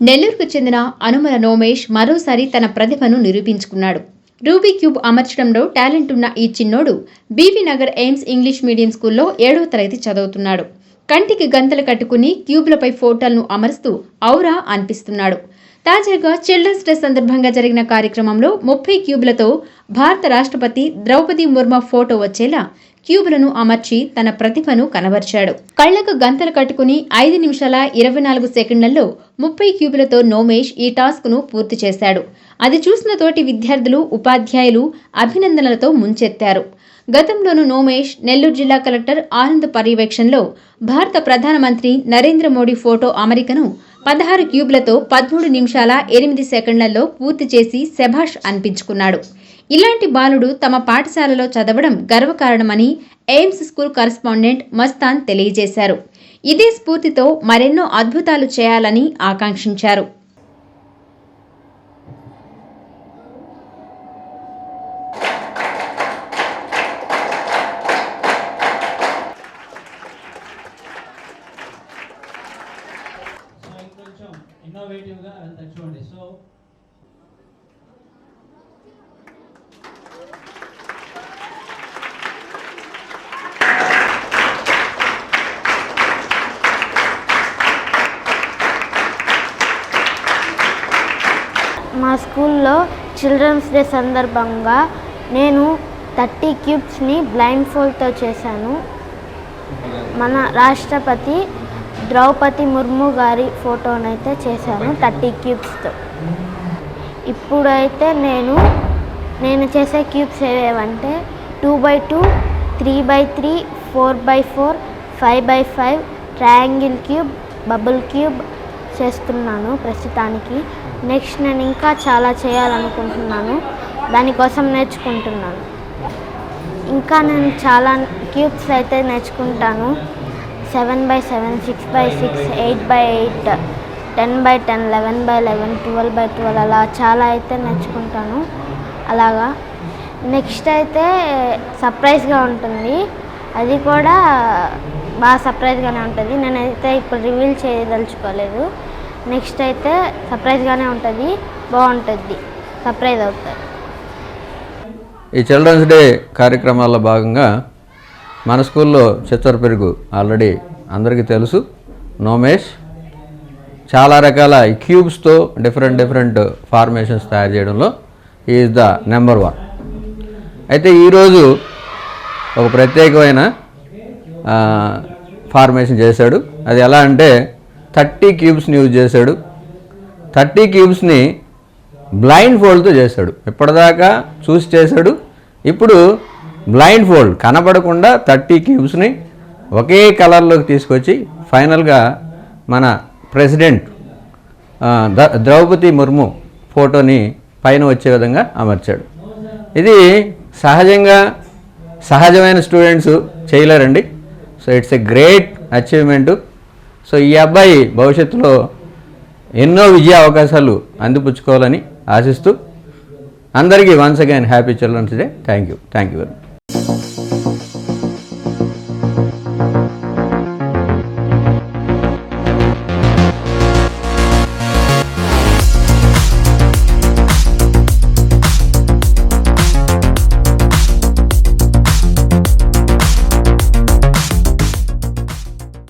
నెల్లూరుకు చెందిన అనుమల నోమేష్ మరోసారి తన ప్రతిభను నిరూపించుకున్నాడు. రూబీ క్యూబ్ అమర్చడంలో టాలెంట్ ఉన్న ఈ చిన్నోడు BV Nagar AIIMS English medium స్కూల్లో 7వ తరగతి చదువుతున్నాడు. కంటికి గంతలు కట్టుకుని క్యూబ్లపై ఫోటోలను అమరుస్తూ ఔరా అనిపిస్తున్నాడు. తాజాగా చిల్డ్రన్స్ డే సందర్భంగా జరిగిన కార్యక్రమంలో 30 క్యూబ్లతో భారత రాష్ట్రపతి ద్రౌపది ముర్ము ఫోటో వచ్చేలా క్యూబులను అమర్చి తన ప్రతిభను కనబర్చాడు. కళ్లకు గంతలు కట్టుకుని 5 నిమిషాల 24 సెకండ్లలో 30 క్యూబులతో నోమేష్ ఈ టాస్క్ను పూర్తి చేశాడు. అది చూసిన తోటి విద్యార్థులు, ఉపాధ్యాయులు అభినందనలతో ముంచెత్తారు. గతంలోనూ నోమేష్ నెల్లూరు జిల్లా కలెక్టర్ ఆనంద్ పర్యవేక్షణలో భారత ప్రధానమంత్రి నరేంద్ర మోడీ ఫోటో అమరికను 16 క్యూబ్లతో 13 నిమిషాల 8 సెకండ్లలో పూర్తి చేసి శభాష్ అనిపించుకున్నాడు. ఇలాంటి బాలుడు తమ పాఠశాలలో చదవడం గర్వకారణమని ఎయిమ్స్ స్కూల్ కరస్పాండెంట్ మస్తాన్ తెలియజేశారు. ఇదే స్ఫూర్తితో మరెన్నో అద్భుతాలు చేయాలని ఆకాంక్షించారు. ఇన్నోవేటివ్గా అంత చూడండి. సో మా స్కూల్లో చిల్డ్రన్స్ డే సందర్భంగా నేను 30 క్యూబ్స్ని బ్లైండ్ ఫోల్డ్తో చేశాను. మన రాష్ట్రపతి ద్రౌపది ముర్ము గారి ఫోటోనైతే చేశాను 30 క్యూబ్స్తో. ఇప్పుడైతే నేను చేసే క్యూబ్స్ ఏవేవంటే 2x2, 3x3, 4x4, 5x5, triangle cube, bubble cube చేస్తున్నాను ప్రస్తుతానికి. నెక్స్ట్ నేను ఇంకా చాలా చేయాలనుకుంటున్నాను, దానికోసం నేర్చుకుంటున్నాను. ఇంకా నేను చాలా క్యూబ్స్ అయితే నేర్చుకుంటాను. 7x7, 6x6, 8x8, 10x10, 11x11, 12x12 అలా చాలా అయితే నేర్చుకుంటాను. అలాగా నెక్స్ట్ అయితే సర్ప్రైజ్గా ఉంటుంది, అది కూడా బాగా సర్ప్రైజ్గానే ఉంటుంది. నేనైతే ఇప్పుడు రివీల్ చేయదలుచుకోలేదు. నెక్స్ట్ అయితే సర్ప్రైజ్గానే ఉంటుంది, బాగుంటుంది, సర్ప్రైజ్ అవుతుంది. ఈ చిల్డ్రన్స్ డే కార్యక్రమాల్లో భాగంగా మన స్కూల్లో చిత్తూర పెరుగు ఆల్రెడీ అందరికీ తెలుసు. నోమేష్ చాలా రకాల క్యూబ్స్తో డిఫరెంట్ ఫార్మేషన్స్ తయారు చేయడంలో ఈజ్ ద నెంబర్ 1. అయితే ఈరోజు ఒక ప్రత్యేకమైన ఫార్మేషన్ చేశాడు. అది ఎలా అంటే 30 క్యూబ్స్ని యూజ్ చేశాడు. 30 క్యూబ్స్ని బ్లైండ్ ఫోల్డ్తో చేశాడు. ఇప్పటిదాకా చూసి చేశాడు, ఇప్పుడు బ్లైండ్ ఫోల్డ్ కనబడకుండా 30 క్యూబ్స్ని ఒకే కలర్లోకి తీసుకొచ్చి ఫైనల్గా మన ప్రెసిడెంట్ ద్రౌపది ముర్ము ఫోటోని పైన వచ్చే విధంగా అమర్చాడు. ఇది సహజమైన స్టూడెంట్స్ చేయలేరండి. So it's a great achievement. So ఈ అబ్బాయి భవిష్యత్తులో ఎన్నో విజయ అవకాశాలు అందిపుచ్చుకోవాలని ఆశిస్తూ అందరికీ once again happy children's day. Thank you very much.